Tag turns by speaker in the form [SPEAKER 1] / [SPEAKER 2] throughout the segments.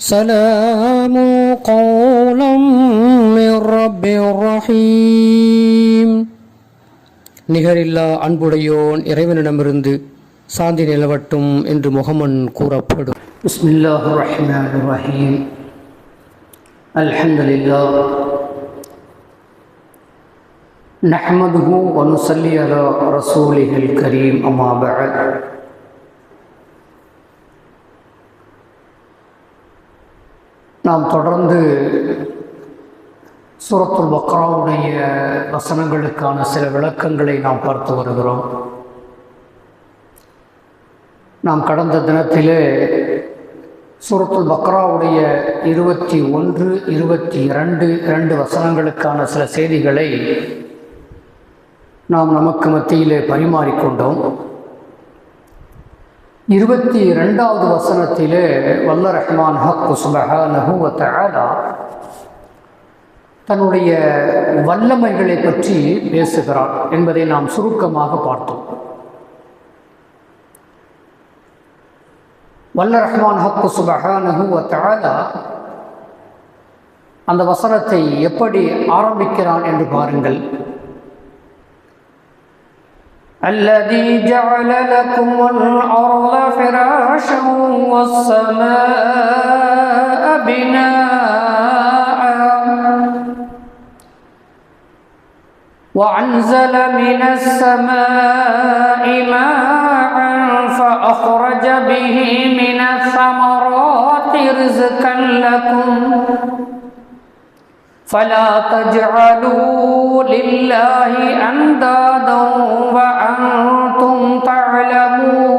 [SPEAKER 1] سلام قولا من رب رحيم. நிகரில்லா அன்புடையோன் இறைவனிடமிருந்து சாந்தி நிலவட்டும் என்று முகமன் கூறப்படும்.
[SPEAKER 2] பிஸ்மில்லாஹிர் ரஹ்மானிர் ரஹீம். அல்ஹம்துலில்லாஹ் நஹ்மதுஹு வ நுஸல்லி அலா ரசூலிஹில் கரீம். அம்மா பஅத். நாம் தொடர்ந்து சூரத்துல் பக்ராவுடைய வசனங்களுக்கான சில விளக்கங்களை நாம் பார்த்து வருகிறோம். நாம் கடந்த தினத்திலே சூரத்துல் பக்ராவுடைய 21, 22 வசனங்களுக்கான சில செய்திகளை நாம் நமக்கு மத்தியிலே பரிமாறிக்கொண்டோம். 22வது வசனத்திலே வல்ல ரஹ்மான் ஹக்கு சுப்ஹானஹு வ தஆலா தன்னுடைய வல்லமைகளை பற்றி பேசுகிறார் என்பதை நாம் சுருக்கமாக பார்த்தோம். வல்ல ரஹ்மான் ஹக்கு சுப்ஹானஹு வ தஆலா அந்த வசனத்தை எப்படி ஆரம்பிக்கிறான் என்று பாருங்கள். الذي جعل لكم الأرض فراشا والسماء بناء وأنزل من السماء ماء فأخرج به من الثمرات رزقا لكم فلا تجعلوا لله أندادا وأنتم تعلمون.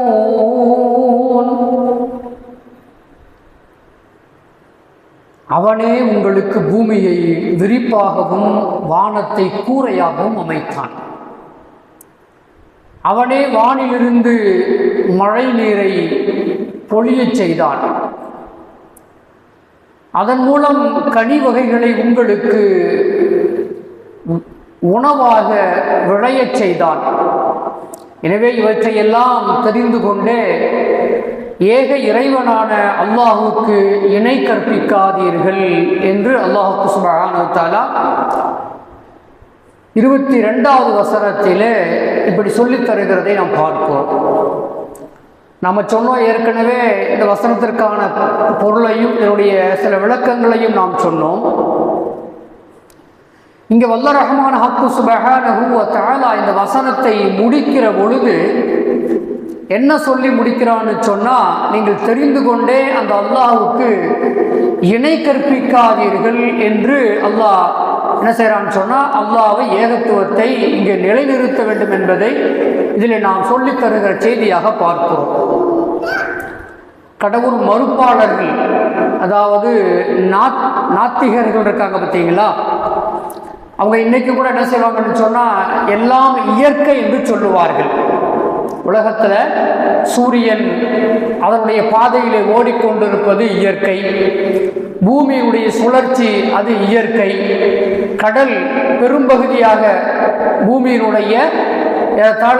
[SPEAKER 2] அவனே உங்களுக்கு பூமியை விரிப்பாகவும் வானத்தை கூரையாகவும் அமைத்தான். அவனே வானிலிருந்து மழை நீரை பொழியச் செய்தான். அதன் மூலம் கனி வகைகளை உங்களுக்கு உணவாக விளையச் செய்தான். எனவே இவற்றையெல்லாம் தெரிந்து கொண்டே ஏக இறைவனான அல்லாஹுக்கு இணை கற்பிக்காதீர்கள் என்று அல்லாஹ் சுப்ஹானஹு வ தஆலா 22வது வசனத்திலே இப்படி சொல்லித் தருகிறதை நாம் பார்ப்போம். நாம் சொன்னோம் ஏற்கனவே இந்த வசனத்திற்கான பொருளையும் இதனுடைய சில விளக்கங்களையும் நாம் சொன்னோம். இங்கே வல்ல ரஹ்மான் ஹக்கு சுப்ஹானஹு வ தஆலா இந்த வசனத்தை முடிக்கிற பொழுது என்ன சொல்லி முடிக்கிறான்னு சொன்னால், நீங்கள் தெரிந்து கொண்டே அந்த அல்லாஹுக்கு இணை கற்பிக்காதீர்கள் என்று அல்லாஹ் என்ன செய்கிறான்னு சொன்னால், அல்லாஹ்வை ஏகத்துவத்தை இங்கே நிலைநிறுத்த வேண்டும் என்பதை இதில் நாம் சொல்லித் தருகிற செய்தியாக பார்க்கிறோம். கடவுள் மறுப்பாளர்கள், அதாவது நாத்திகர்கள் இருக்காங்க பார்த்தீங்களா, அவங்க இன்னைக்கு கூட என்ன செய்வாங்கன்னு சொன்னால், எல்லாம் இயற்கை என்று சொல்லுவார்கள். உலகத்தில் சூரியன் அதனுடைய பாதையிலே ஓடிக்கொண்டிருப்பது இயற்கை, பூமியுடைய சுழற்சி அது இயற்கை, கடல் பெரும்பகுதியாக பூமியினுடைய ஏறத்தாழ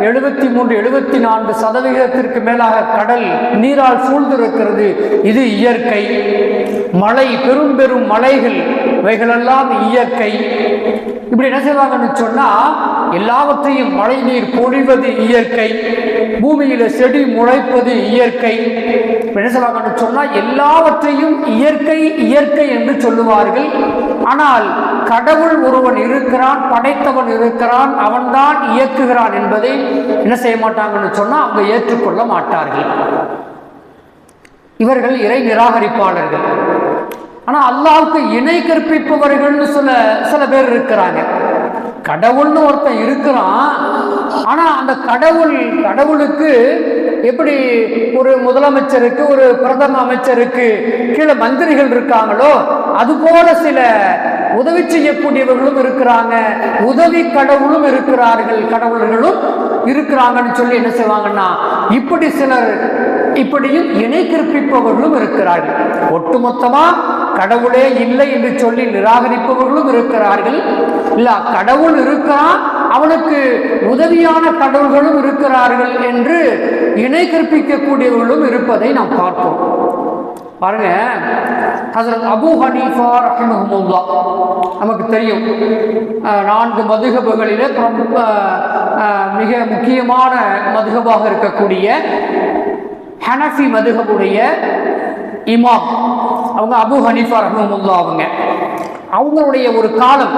[SPEAKER 2] 73-74% மேலாக கடல் நீரால் சூழ்ந்திருக்கிறது, இது இயற்கை. மழை, பெரும் மலைகள், இவைகளெல்லாம் இயற்கை. இப்படி என்ன செய்வாங்கன்னு சொன்னால், எல்லாவற்றையும் மழை நீர் பொழிவது இயற்கை, பூமியில் செடி முளைப்பது இயற்கை. என்ன செய்வாங்கன்னு சொன்னால், எல்லாவற்றையும் இயற்கை இயற்கை என்று சொல்லுவார்கள். ஆனால் கடவுள் ஒருவன் இருக்கிறான், படைத்தவன் இருக்கிறான், அவன்தான் இயக்குகிறான் என்பதை என்ன செய்ய மாட்டாங்கன்னு சொன்னால் அவங்க ஏற்றுக்கொள்ள மாட்டார்கள். இவர்கள் இறை நிராகரிப்பாளர்கள். ஆனால் அல்லாஹ்வுக்கு இணை கற்பிப்பவர்கள்னு சில பேர் இருக்கிறாங்க. கடவுள்னு ஒருத்தன் இருக்கிறான், ஆனால் அந்த கடவுளுக்கு எப்படி ஒரு முதலமைச்சருக்கு, ஒரு பிரதம அமைச்சருக்கு கீழே மந்திரிகள் இருக்காங்களோ, அதுபோல சில உதவி செய்யக்கூடியவர்களும் இருக்கிறாங்க, உதவி கடவுளும் இருக்கிறார்கள், கடவுள்களும் இருக்கிறாங்கன்னு சொல்லி என்ன செய்வாங்கன்னா, இப்படி சிலர் இப்படியும் இணை கற்பிப்பவர்களும் இருக்கிறார்கள். ஒட்டுமொத்தமா கடவுளே இல்லை என்று சொல்லி நிராகரிப்பவர்களும் இருக்கிறார்கள். இல்ல, கடவுள் இருக்கிறான், அவனுக்கு உதவியான கடவுள்களும் இருக்கிறார்கள் என்று இணை கற்பிக்கக்கூடியவர்களும் இருப்பதை நாம் பார்ப்போம். பாருங்க, ஹஸரத் அபூ ஹனீஃபா ரஹிமஹுல்லாஹ் நமக்கு தெரியும் 4 மதுஹபுகளிலே மிக முக்கியமான மதுஹபாக இருக்கக்கூடிய ஹனஃபி மதுஹபுடைய இமாம் அவங்க அபூ ஹனீஃபா ரஹிமஹுல்லாஹ். அவங்களுடைய ஒரு காலம்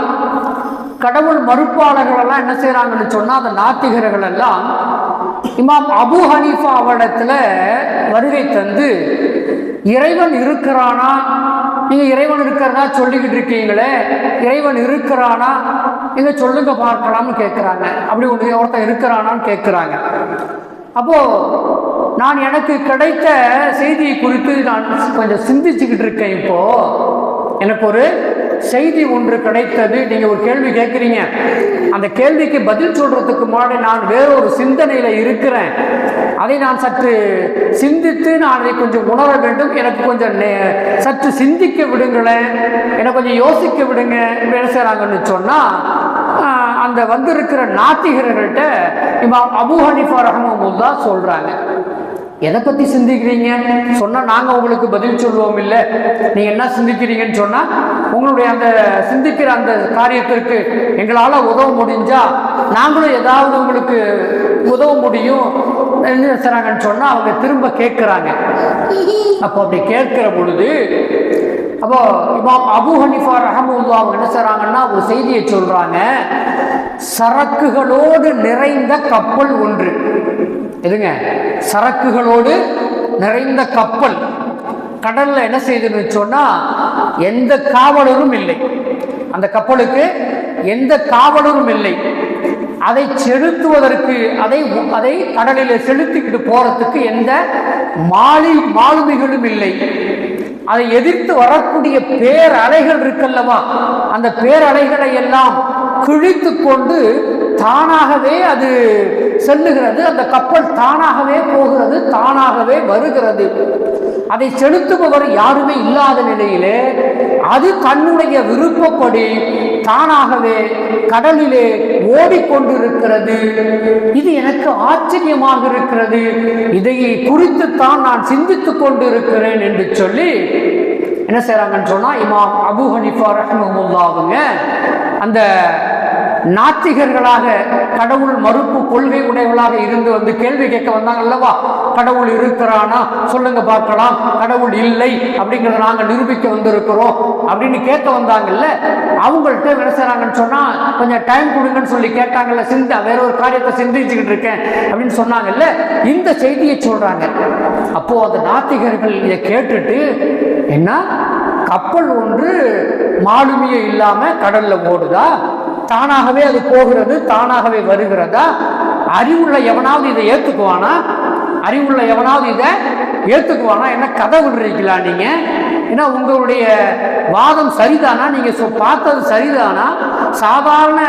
[SPEAKER 2] கடவுள் மறுப்பாளர்கள் எல்லாம் என்ன செய்யறாங்கன்னு சொன்னா, அந்த நாத்திகர்கள் எல்லாம் இமாம் அபூ ஹனீஃபா அவரிடத்துல வருகை தந்து, இறைவன் இருக்கிறானா, நீங்க இறைவன் இருக்கிறதா சொல்லிக்கிட்டு இருக்கீங்களே, இறைவன் இருக்கிறானா நீங்க சொல்லுங்க பார்க்கலாம்னு கேட்கிறாங்க. அப்படி ஒருத்தன் இருக்கிறானான்னு கேட்கிறாங்க. அப்போ நான் எனக்கு கிடைத்த செய்தியை குறித்து நான் கொஞ்சம் சிந்திச்சுக்கிட்டு இருக்கேன். இப்போ எனக்கு ஒரு செய்தி ஒன்று கிடைத்தது. நீங்க ஒரு கேள்வி கேட்குறீங்க, அந்த கேள்விக்கு பதில் சொல்றதுக்கு முன்னாடி நான் வேறொரு சிந்தனையில இருக்கிறேன். அதை நான் சற்று சிந்தித்து நான் அதை கொஞ்சம் உணர வேண்டும். எனக்கு கொஞ்சம் சற்று சிந்திக்க விடுங்களேன், எனக்கு கொஞ்சம் யோசிக்க விடுங்க. என்ன செய்றாங்கன்னு சொன்னா, அந்த வந்திருக்கிற நாத்திகர்கள்ட்ட இமாம் அபூ ஹனீஃபா ரஹ்மஹுல்லாஹ் சொல்றாங்க, எதை பற்றி சிந்திக்கிறீங்க சொன்னால் நாங்கள் உங்களுக்கு பதில் சொல்லுவோம். இல்லை, நீங்கள் என்ன சிந்திக்கிறீங்கன்னு சொன்னால் உங்களுடைய அந்த சிந்திக்கிற அந்த காரியத்திற்கு எங்களால் உதவ முடிஞ்சா நாங்களும் ஏதாவது உங்களுக்கு உதவ முடியும் என்ன செய்கிறாங்கன்னு சொன்னால் அவங்க திரும்ப கேட்குறாங்க. அப்போ அப்படி கேட்கிற பொழுது அப்போ இமாம் அபூ ஹனீஃபா ரஹ்மஹுல்லாஹ் அவங்க என்ன செய்கிறாங்கன்னா ஒரு செய்தியை சொல்கிறாங்க. சரக்குகளோடு நிறைந்த கப்பல் ஒன்று, எதுங்க, சரக்குகளோடு நிறைந்த கப்பல் கடல்ல என்ன செய்யுதுன்னு சொன்னா, எந்த காவலரும் இல்லை, அந்த கப்பலுக்கு எந்த காவலரும் இல்லை. அதை செலுத்துவதற்கு அதை கடலில் செலுத்திக்கிட்டு போறதுக்கு எந்த மாலுமிகளும் இல்லை. அதை எதிர்த்து வரக்கூடிய பேரலைகள் இருக்கல்லவா, அந்த பேரலைகளை எல்லாம் கிழித்து கொண்டு தானாகவே அது செல்லுகிறது. அந்த கப்பல் தானாகவே போகிறது, தானாகவே வருகிறது. அதை செலுத்துபவர் யாருமே இல்லாத நிலையிலே அது தன்னுடைய விருப்பப்படி தானாகவே கடலிலே ஓடிக்கொண்டிருக்கிறது. இது எனக்கு ஆச்சரியமாக இருக்கிறது, இதை குறித்துத்தான் நான் சிந்தித்துக் கொண்டிருக்கிறேன் என்று சொல்லி என்ன செய்றாங்கன்னு சொன்னா, இமாம் அபூ ஹனீஃபா ரஹ்மஹுல்லாஹ் அந்த நாத்திகர்களாக கடவுள் மறுப்பு கொள்கை உடையவர்களாக இருந்து வந்து கேள்வி கேட்க வந்தாங்க அல்லவா, கடவுள் இருக்கிறானா சொல்லுங்க பார்க்கலாம், கடவுள் இல்லை அப்படிங்கிறத நாங்கள் நிரூபிக்க வந்திருக்கிறோம் அப்படின்னு கேட்க வந்தாங்கல்ல. அவங்கள்ட்ட என்ன செய்றாங்கன்னு சொன்னா, கொஞ்சம் டைம் கொடுங்கன்னு சொல்லி கேட்டாங்கல்ல, வேற ஒரு காரியத்தை சிந்திச்சுக்கிட்டு இருக்கேன் அப்படின்னு சொன்னாங்கல்ல, இந்த செய்தியை சொல்றாங்க. அப்போ அந்த நாத்திகர்கள் இதை கேட்டுட்டு, என்ன கப்பல் ஒன்று மாலுமியே இல்லாம கடல்ல ஓடுதா, தானாகவே அது போகிறது, தானாகவே வருகிறதா, அறிவுள்ள எவனாவது இதை ஏத்துக்குவானா, அறிவுள்ள எவனாவது இதை ஏத்துக்குவானா, என்ன கதை விடுறீங்களா நீங்க, ஏன்னா உங்களுடைய வாதம் சரிதானா, நீங்க பார்த்தது சரிதானா, சாதாரண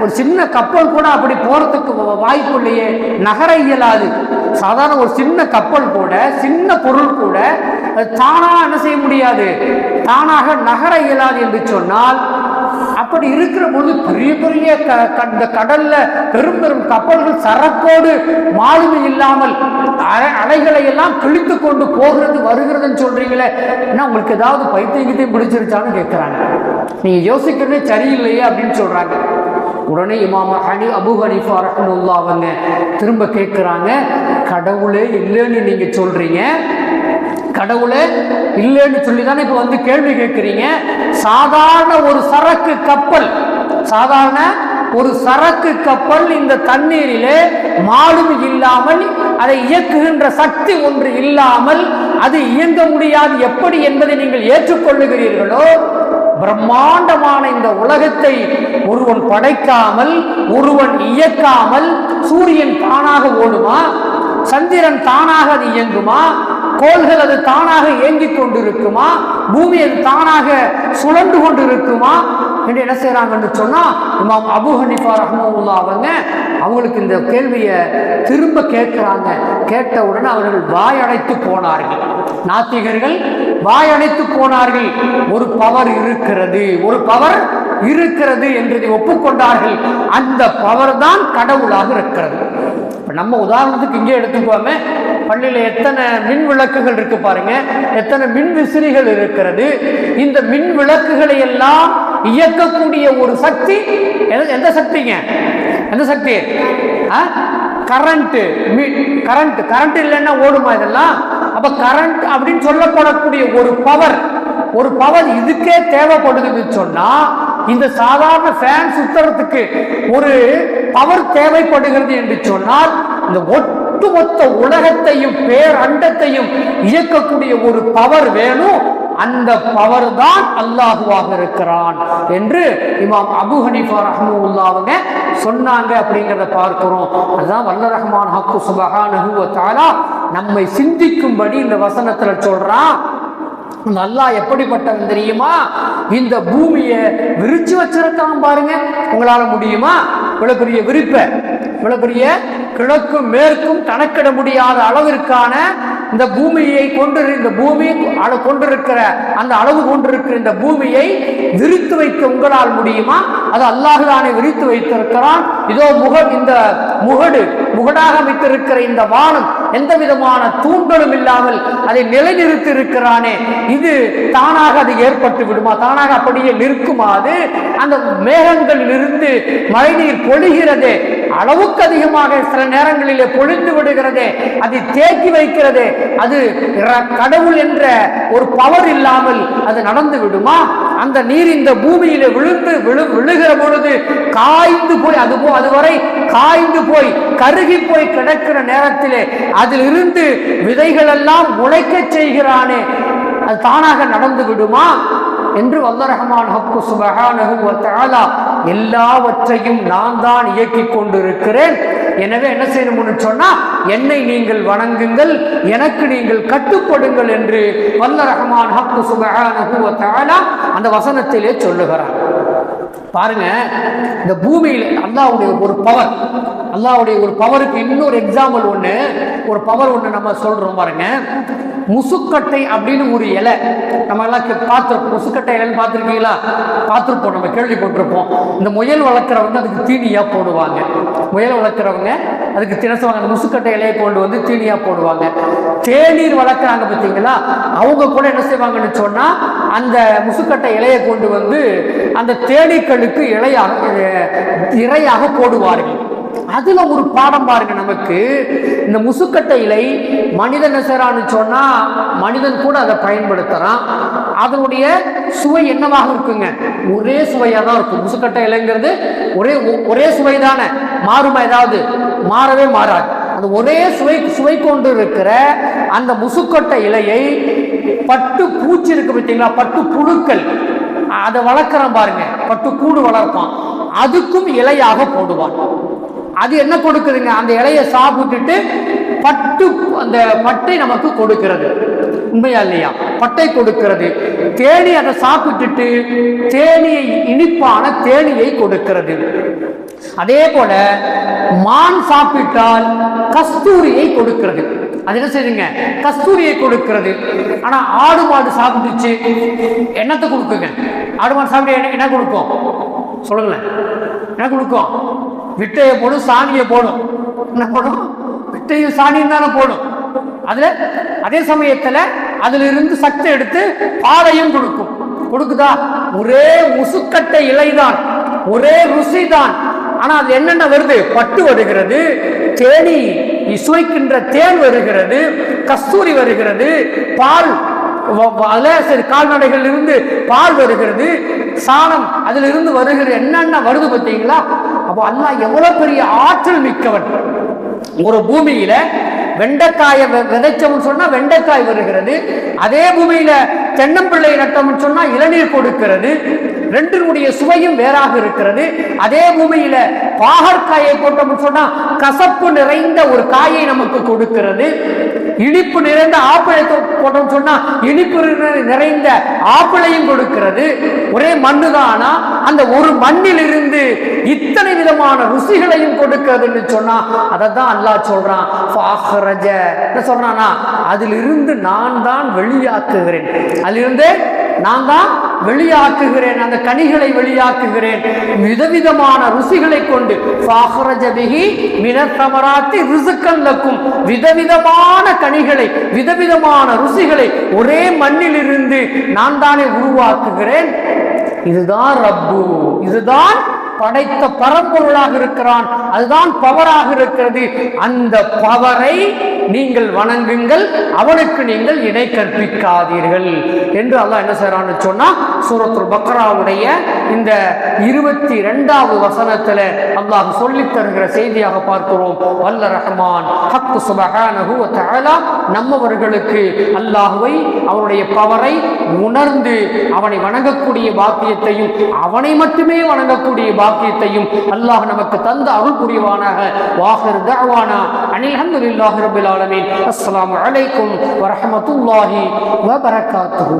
[SPEAKER 2] ஒரு சின்ன கப்பல் கூட அப்படி போறதுக்கு வாய்ப்பு இல்லையே, நகர இயலாது. சாதாரண ஒரு சின்ன கப்பல் கூட, சின்ன பொருள் கூட தானா என்ன செய்ய முடியாது, தானாக நகர இயலாது என்று சொன்னால், அப்படி இருக்கிற பொழுது பெரிய பெரிய இந்த கடல்ல பெரும் பெரும் கப்பல்கள் சரக்கோடு மாலுமி இல்லாமல் அலைகளை எல்லாம் கிழித்து கொண்டு போகிறது வருகிறதுன்னு சொல்றீங்களே, ஏன்னா உங்களுக்கு ஏதாவது பைத்தியத்தையும் பிடிச்சிருச்சான்னு கேட்கிறாங்க. நீங்க யோசிக்கிறதே சரியில்லையே அப்படின்னு சொல்றாங்க. உடனே இமாம் அபூ ஹனீஃபா ரஹ்மத்துல்லாஹி அவங்க திரும்ப கேட்கிறாங்க, கடவுளே இல்லைன்னு நீங்க சொல்றீங்க, கடவுளே இல்லைன்னு சொல்லி தானே இப்ப வந்து கேள்வி கேட்கிறீங்க. சாதாரண ஒரு சரக்கு கப்பல், சாதாரண ஒரு சரக்கு கப்பல் இந்த தண்ணீரிலே மாலுமி இல்லாமல், அதை இயக்குகின்ற சக்தி ஒன்று இல்லாமல் அது இயங்க முடியாது எப்படி என்பதை நீங்கள் ஏற்றுக்கொள்ளுகிறீர்களோ, பிரம்மாண்டமான இந்த உலகத்தை ஒருவன் படைக்காமல், ஒருவன் இயக்காமல், சூரியன் தானாக ஓடுமா, சந்திரன் தானாக அது இயங்குமா, கோள்கள் அது தானாக இயங்கிக் கொண்டிருக்குமா, பூமி அது தானாக சுழன்று கொண்டு இருக்குமா என்று என்ன செய்யறாங்கன்னு சொன்னா, இமாம் அபூ ஹனீஃபா ரஹ்மத்துல்லாஹி அவங்களுக்கு இந்த கேள்வியை திரும்ப கேட்கிறாங்க. கேட்ட உடனே அவர்கள் வாயடைத்து போனார்கள். நாத்திகர்கள் வாயடைத்து போனார்கள். ஒரு பவர் இருக்கிறது, ஒரு பவர் இருக்கிறது என்றதை ஒப்புக்கொண்டார்கள். அந்த பவர் தான் கடவுளாக இருக்கிறது. நம்ம உதாரணத்துக்கு இங்கே எடுத்துக்கோமே, பள்ளியில் எத்தனை மின் விளக்குகள் இருக்கு பாருங்க, எத்தனை மின் விசிறிகள் இருக்கிறது. இந்த மின் விளக்குகளை எல்லாம் இயக்கக்கூடிய ஒரு சக்தி எந்த சக்திங்க? எந்த சக்தி? கரண்ட். கரண்ட் இல்லைன்னா ஓடுமா இதெல்லாம்? அப்ப கரண்ட் அப்படின்னு சொல்லப்படக்கூடிய ஒரு பவர் இதுக்கே தேவைப்படுதுன்னு சொன்னா, இந்த சாதாரண ஃபேன் சுத்துறதுக்கு ஒரு பவர் தேவைப்படுகிறது என்று சொன்னால், இந்த ஒட்டுமொத்த உலகத்தையும் பேரண்டத்தையும் இயக்கக்கூடிய ஒரு பவர் வேணும். அந்த பவர் தான் அல்லாஹுவாக இருக்கிறான் என்று இமாம் அபு ஹனீஃபா ரஹ்மத்துல்லாஹி அவங்க சொன்னாங்க அப்படிங்கிறத பார்க்கிறோம். அதுதான் வல்ல ரஹ்மான் ஹக்கு சுப்ஹானஹு வ தஆலா நம்மை சிந்திக்கும்படி இந்த வசனத்துல சொல்றான். அல்லாஹ் எப்படிப்பட்டவன் தெரியுமா? இந்த பூமியை விரிச்சு வச்சிருக்கான் பாருங்க. உங்களால முடியுமா? இவ்வளவு பெரிய விரிப்பை, இவ்வளவு பெரிய கிழக்கும் மேற்கும் கணக்கிட முடியாத அளவிற்கான இந்த பூமியை கொண்டிருக்கிற அந்த அளவு கொண்டிருக்கிற இந்த பூமியை விரித்து வைக்க உங்களால் முடியுமா? அது அல்லாஹ் தானே விரித்து வைத்திருக்கிறான். இதோ இந்த முகடாக வைத்திருக்கிற இந்த வானம் எந்த விதமான தூண்களும் இல்லாமல் அதை நிலைநிறுத்தி இருக்கிறானே, இது தானாக அது ஏற்பட்டு விடுமா? தானாக அப்படியே நிற்குமா? அது அந்த மேகங்களில் இருந்து மழைநீர் பொழிகிறதே, அளவுக்கு அதிகமாக சில நேரங்களிலே பொழிந்து விடுகிறதே, அதை தேக்கி வைக்கிறதே, அது கடவுள் என்ற ஒரு பவர் இல்லாமல் அது நடந்து விடுமா? அந்த நீர் இந்த பூமியில விழுகிற பொழுது காய்ந்து போய் அதுவரை காய்ந்து போய் கருகி போய் கிடக்கிற நேரத்திலே அதிலிருந்து விதைகள் எல்லாம் முளைக்க செய்கிறானே, அது தானாக நடந்து விடுமா என்று வல்ல ரஹ்மான் ஹக்கு சுப்ஹானஹு வ தஆலா எல்லாவற்றையும் நான் தான் இயக்கிக் கொண்டிருக்கிறேன். எனவே என்ன செய்யணும்னு சொன்னா, என்னை நீங்கள் வணங்குங்கள், எனக்கு நீங்கள் கட்டுப்படுங்கள் என்று வல்ல ரஹ்மான் ஹக்கு சுப்ஹானஹு வ தஆலா அந்த வசனத்திலே சொல்லுகிறார். பாருங்க, இந்த பூமியில் அல்லாஹ்வுடைய ஒரு பவருக்கு இன்னொரு எக்ஸாம்பிள் ஒரு பவர் நம்ம சொல்றோம் பாருங்க. முசுக்கட்டை அப்படின்னு ஒரு இலை நம்ம எல்லாம் பார்த்துருப்போம். முசுக்கட்டை இலைன்னு பார்த்துருக்கீங்களா? பார்த்துருப்போம், நம்ம கேள்விப்பட்டிருப்போம். இந்த முயல் வளர்க்குறவங்க அதுக்கு தீனியா போடுவாங்க. முயல் வளர்க்குறவங்க அதுக்கு தினசுவாங்க, அந்த முசுக்கட்டை இலையை கொண்டு வந்து தீனியா போடுவாங்க. தேநீர் வளர்க்குறாங்க பார்த்தீங்களா, அவங்க கூட என்ன செய்வாங்கன்னு சொன்னா, அந்த முசுக்கட்டை இலையை கொண்டு வந்து அந்த தேனீக்களுக்கு இரையாக போடுவார்கள். அதுல ஒரு பாடம் பாருங்க நமக்கு. இந்த முசுக்கட்டை இலை மனிதன் நெசரான்னு சொன்னா மனிதன் கூட அதை பயன்படுத்துறான். அதனுடைய சுவை என்னவாக இருக்குங்க? ஒரே சுவையா தான் இருக்கும். முசுக்கட்டை இலைங்கிறது ஒரே சுவை தானே, மாறுமா? ஏதாவது மாறவே மாறாது. அந்த ஒரே சுவை கொண்டு இருக்கிற அந்த முசுக்கட்டை இலையை பட்டு பூச்சி இருக்கு பார்த்தீங்களா, பட்டு புழுக்கள், அதை வளர்க்குறான் பாருங்க, பட்டு கூடு வளர்ப்பான், அதுக்கும் இலையாக போடுவான். அது என்ன கொடுக்குதுங்க? அந்த இலையை சாப்பிட்டுட்டு அந்த பட்டை நமக்கு கொடுக்கிறது. உண்மையா இல்லையா? பட்டை கொடுக்கிறது. தேனி அதை சாப்பிட்டுட்டு தேனியை, இனிப்பான தேனியை கொடுக்கிறது. அதே போல மான் சாப்பிட்டால் கஸ்தூரியை கொடுக்கிறது. அது என்ன செய்யுங்க? கஸ்தூரியை கொடுக்கிறது. ஆனா ஆடு மாடு சாப்பிட்டுச்சு என்னத்தை கொடுக்குங்க? ஆடு மாடு சாப்பிட்டு என்ன கொடுக்கும் சொல்லுங்களேன்? என்ன கொடுக்கும்? விட்டையை போடும், சாணியை போடும். என்ன போடும்? விட்டையும் சாணியும் தானே போடும். அதே சமயத்துல அதுல இருந்து சக்தி எடுத்து பாலையும் கொடுக்குதா? ஒரே முசுக்கட்டை இலைதான், ஒரே ருசி தான். ஆனா அது என்னென்ன வருது? பட்டு வருகிறது, தேனி சுவைக்கின்ற தேன் வருகிறது, கஸ்தூரி வருகிறது, பால் கால்நடைகள் இருந்து பால் வருகிறது, சாணம் அதில் இருந்து வருகிறது, என்னென்ன வருது பார்த்தீங்களா? அப்போ அல்லாஹ் எவ்வளவு பெரிய ஆற்றல் மிக்கவன். ஒரு பூமியில வெண்டைக்காயை விதைச்சோம்னு சொன்னா வெண்டைக்காய் வருகிறது. அதே பூமியில தென்னம்பிள்ளை நட்டோம்னு சொன்னா இளநீர் கொடுக்கிறது. ரெண்டினுடைய சுவையும் வேறாக இருக்கிறது. அதே பூமியில பாகற்காயை போட்டோம்னு சொன்னா கசப்பு நிறைந்த ஒரு காயை நமக்கு கொடுக்கிறது. இனிப்பு நிறைந்த ஆப்பிளை போட்டோம்னு சொன்னா இனிப்பு நிறைந்த ஆப்பிளையும் கொடுக்கிறது. ஒரே மண்ணு தானா அந்த ஒரு மண்ணில் இருந்து இத்தனை விதமான ருசிகளையும் கொடுக்கிறதுன்னு சொன்னா அதைத்தான் அல்லாஹ் சொல்றான். என்ன சொல்றானா? அதிலிருந்து நான் தான் வெளியாக்குகிறேன், அதிலிருந்து நான் தான் வெளியாக்குகிறேன், அந்த கனிகளை வெளியாக்குகிறேன் விதவிதமான ருசிகளை கொண்டு. விதவிதமான கனிகளை, விதவிதமான ருசிகளை ஒரே மண்ணில் இருந்து நான் தானே உருவாக்குகிறேன். இதுதான் ரப்பு, இதுதான் படைத்த பரம்பொருளாக இருக்கிறான், அதுதான் பவராக இருக்கிறது. அந்த பவரை நீங்கள் வணங்குங்கள், அவனுக்கு நீங்கள் இணை கற்பிக்காதீர்கள் என்று அல்லாஹ் என்ன செய்றான்னு சொன்னா சூரத்துல் பக்ராவுடைய இந்த 22வது வசனத்துல அல்லாஹ் சொல்லித் தருகிற செய்தியாக பார்க்கிறோம். வல்ல ரஹ்மான் ஹக் சுப்ஹானஹு வ தஆலா நம்மவர்களுக்கு அல்லாஹ்வை, அவனுடைய பவரை உணர்ந்து அவனை வணங்கக்கூடிய பாக்கியத்தையும், அவனை மட்டுமே வணங்கக்கூடிய பாக்கியத்தையும் அல்லாஹ் நமக்கு தந்த அருள் புரிவானாக. வாஹிர் தஅவானா அனில் ஹம்துலில்லாஹி ரப்பில் ஆலமீன். அஸ்ஸலாமு அலைக்கும் வ ரஹ்மத்துல்லாஹி வ பரகாத்துஹு.